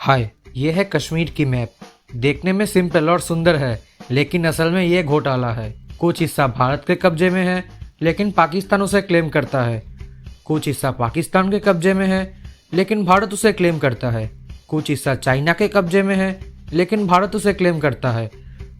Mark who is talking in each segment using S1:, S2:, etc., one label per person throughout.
S1: हाय, ये है कश्मीर की मैप। देखने में सिंपल और सुंदर है, लेकिन असल में ये घोटाला है। कुछ हिस्सा भारत के कब्जे में है, लेकिन पाकिस्तान उसे क्लेम करता है। कुछ हिस्सा पाकिस्तान के कब्जे में है, लेकिन भारत उसे क्लेम करता है। कुछ हिस्सा चाइना के कब्जे में है, लेकिन भारत उसे क्लेम करता है।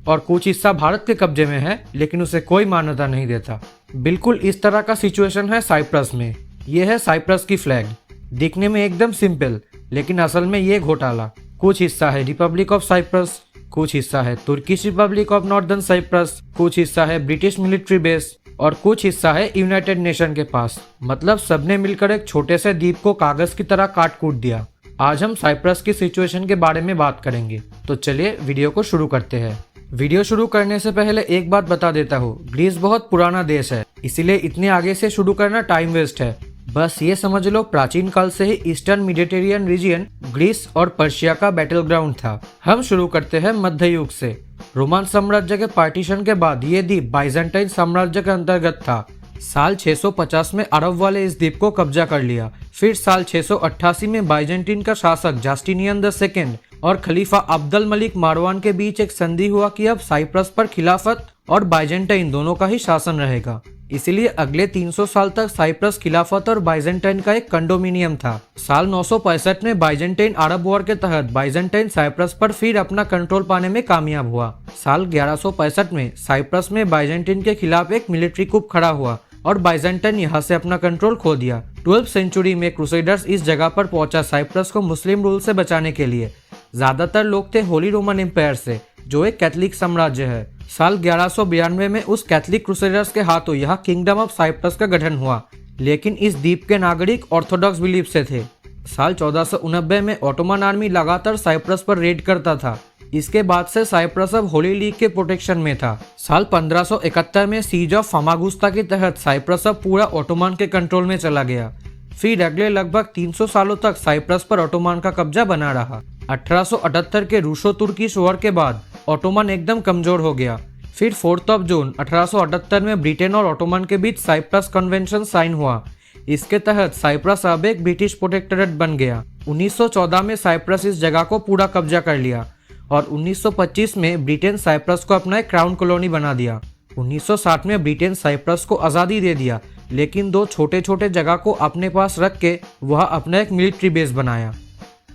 S1: और कुछ हिस्सा भारत के कब्जे में है, लेकिन उसे कोई मान्यता नहीं देता। बिल्कुल इस तरह का सिचुएशन है साइप्रस में। यह है साइप्रस की फ्लैग। दिखने में एकदम सिंपल, लेकिन असल में ये घोटाला। कुछ हिस्सा है रिपब्लिक ऑफ साइप्रस, कुछ हिस्सा है Turkish Republic of Northern Cyprus, कुछ हिस्सा है ब्रिटिश मिलिट्री बेस और कुछ हिस्सा है यूनाइटेड नेशन के पास। मतलब सबने मिलकर एक छोटे से द्वीप को कागज की तरह काट कूट दिया। आज हम साइप्रस की सिचुएशन के बारे में बात करेंगे, तो चलिए वीडियो को शुरू करते हैं। वीडियो शुरू करने से पहले एक बात बता देता हूँ, ग्रीस बहुत पुराना देश है, इसीलिए इतने आगे से शुरू करना टाइम वेस्ट है। बस ये समझ लो, प्राचीन काल से ही ईस्टर्न मेडिटेरियन रीजन ग्रीस और पर्शिया का बैटल ग्राउंड था। हम शुरू करते हैं मध्य युग से। रोमन साम्राज्य के पार्टीशन के बाद ये द्वीप बाइजेंटाइन साम्राज्य के अंतर्गत था। साल 650 में अरब वाले इस द्वीप को कब्जा कर लिया। फिर साल 688 में बाइजेंटीन का शासक जस्टिनियन द सेकेंड और खलीफा अब्दुल मलिक मारवान के बीच एक संधि हुआ कि अब साइप्रस पर खिलाफत और बाइजेंटाइन दोनों का ही शासन रहेगा। इसीलिए अगले 300 साल तक साइप्रस खिलाफत और बाइजेंटाइन का एक कंडोमिनियम था। साल 965 में बाइजेंटाइन अरब वॉर के तहत बाइजेंटाइन साइप्रस पर फिर अपना कंट्रोल पाने में कामयाब हुआ। साल 1165 में साइप्रस में बाइजेंटाइन के खिलाफ एक मिलिट्री कूप खड़ा हुआ और बाइजेंटाइन यहाँ से अपना कंट्रोल खो दिया। 12वीं सेंचुरी में क्रूसेडर्स इस जगह पर पहुंचा साइप्रस को मुस्लिम रूल से बचाने के लिए। ज्यादातर लोग थे होली रोमन एम्पायर से, जो एक कैथोलिक साम्राज्य है। साल 1192 में उस कैथोलिक क्रूसेडर्स के हाथों यहाँ किंगडम ऑफ साइप्रस का गठन हुआ, लेकिन इस द्वीप के नागरिक ऑर्थोडॉक्स बिलीफ से थे। साल 1489 में ऑटोमन आर्मी लगातार साइप्रस पर रेड करता था। इसके बाद से साइप्रस अब होली लीग के प्रोटेक्शन में था। साल 1571 में सीज ऑफ फमागुस्ता के तहत साइप्रस अब पूरा ऑटोमन के कंट्रोल में चला गया। फिर अगले लगभग 300 सालों तक साइप्रस पर ऑटोमन का कब्जा बना रहा। 1878 के रूसो तुर्किश वॉर के बाद ऑटोमन एकदम कमजोर हो गया। फिर 4 जून 1878 में ब्रिटेन और ऑटोमन के बीच साइप्रस कन्वेंशन साइन हुआ। इसके तहत साइप्रस अब एक ब्रिटिश प्रोटेक्टोरेट बन गया। 1914 में साइप्रस इस जगह को पूरा कब्जा कर लिया और 1925 में ब्रिटेन साइप्रस को अपना एक क्राउन कॉलोनी बना दिया। 1960 में ब्रिटेन साइप्रस को आज़ादी दे दिया, लेकिन 2 छोटे छोटे जगह को अपने पास रख के वह अपना एक मिलिट्री बेस बनाया।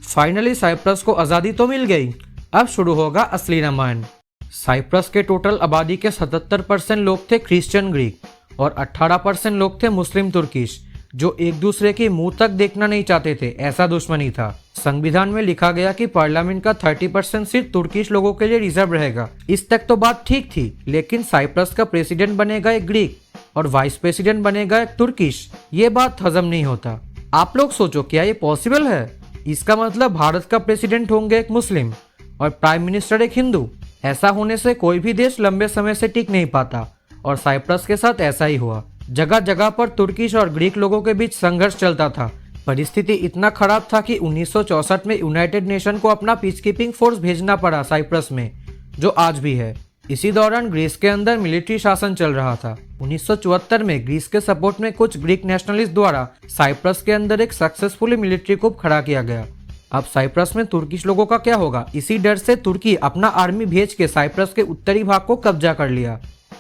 S1: फाइनली साइप्रस को आज़ादी तो मिल गई। अब शुरू होगा असली रामायण। साइप्रस के टोटल आबादी के 77% लोग थे क्रिश्चियन ग्रीक और 18% लोग थे मुस्लिम तुर्किश, जो एक दूसरे की मुंह तक देखना नहीं चाहते थे। ऐसा दुश्मनी था। संविधान में लिखा गया कि पार्लियामेंट का 30% सीट तुर्किश लोगों के लिए रिजर्व रहेगा। इस तक तो बात ठीक थी, लेकिन साइप्रस का प्रेसिडेंट बनेगा एक ग्रीक और वाइस प्रेसिडेंट बनेगा एक तुर्किश। ये बात हजम नहीं होता। आप लोग सोचो, क्या ये पॉसिबल है? इसका मतलब भारत का प्रेसिडेंट होंगे एक मुस्लिम और प्राइम मिनिस्टर एक हिंदू। ऐसा होने से कोई भी देश लंबे समय से टिक नहीं पाता, और साइप्रस के साथ ऐसा ही हुआ। जगह जगह पर तुर्किश और ग्रीक लोगों के बीच संघर्ष चलता था। परिस्थिति इतना खराब था कि 1964 में यूनाइटेड नेशन को अपना पीसकीपिंग फोर्स भेजना पड़ा साइप्रस में, जो आज भी है। इसी दौरान ग्रीस के अंदर मिलिट्री शासन चल रहा था। 1974 में ग्रीस के सपोर्ट में कुछ ग्रीक नेशनलिस्ट द्वारा साइप्रस के अंदर एक सक्सेसफुली मिलिट्री कूप खड़ा किया गया। अब साइप्रस में तुर्किश लोगों का क्या होगा, इसी डर से तुर्की अपना आर्मी भेज के साइप्रस के उत्तरी भाग को कब्जा कर लिया।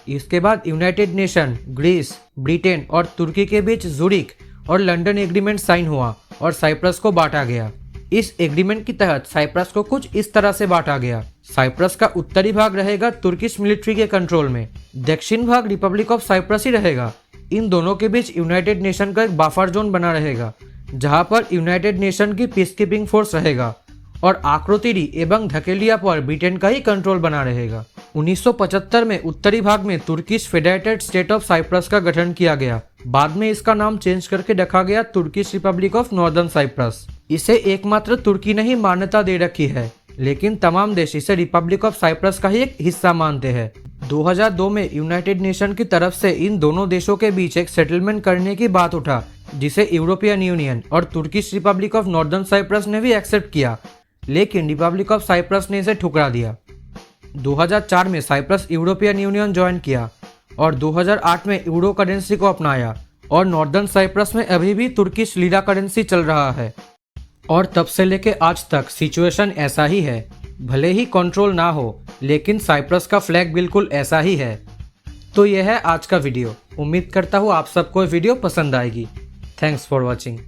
S1: इसके बाद यूनाइटेड नेशन, ग्रीस, ब्रिटेन और तुर्की के बीच ज़ुरिक और लंदन एग्रीमेंट साइन हुआ और साइप्रस को बांटा गया। इस एग्रीमेंट के तहत साइप्रस को कुछ इस तरह से बांटा गया। साइप्रस का उत्तरी भाग रहेगा तुर्किश मिलिट्री के कंट्रोल में, दक्षिण भाग रिपब्लिक ऑफ साइप्रस ही रहेगा। इन दोनों के बीच यूनाइटेड नेशन का एक बफर जोन बना रहेगा, जहां पर यूनाइटेड नेशन की पीसकीपिंग फोर्स रहेगा और आक्रोतिरी एवं धकेलिया पर ब्रिटेन का ही कंट्रोल बना रहेगा। 1975 में उत्तरी भाग में Turkish Federated State of Cyprus का गठन किया गया। बाद में इसका नाम चेंज करके रखा गया Turkish Republic of Northern Cyprus. इसे एकमात्र तुर्की ने ही मान्यता दे रखी है, लेकिन तमाम देश इसे रिपब्लिक ऑफ साइप्रस का ही एक हिस्सा मानते हैं। 2002 में यूनाइटेड नेशन की तरफ से इन दोनों देशों के बीच एक सेटलमेंट करने की बात उठा, जिसे यूरोपियन यूनियन और Turkish Republic of Northern Cyprus ने भी एक्सेप्ट किया, लेकिन रिपब्लिक ऑफ साइप्रस ने इसे ठुकरा दिया। 2004 में साइप्रस यूरोपियन यूनियन ज्वाइन किया और 2008 में यूरो करेंसी को अपनाया और नॉर्दर्न साइप्रस में अभी भी तुर्किश लीरा करेंसी चल रहा है। और तब से लेके आज तक सिचुएशन ऐसा ही है। भले ही कंट्रोल ना हो, लेकिन साइप्रस का फ्लैग बिल्कुल ऐसा ही है। तो यह है आज का वीडियो। उम्मीद करता हूँ आप सबको वीडियो पसंद आएगी। Thanks for watching.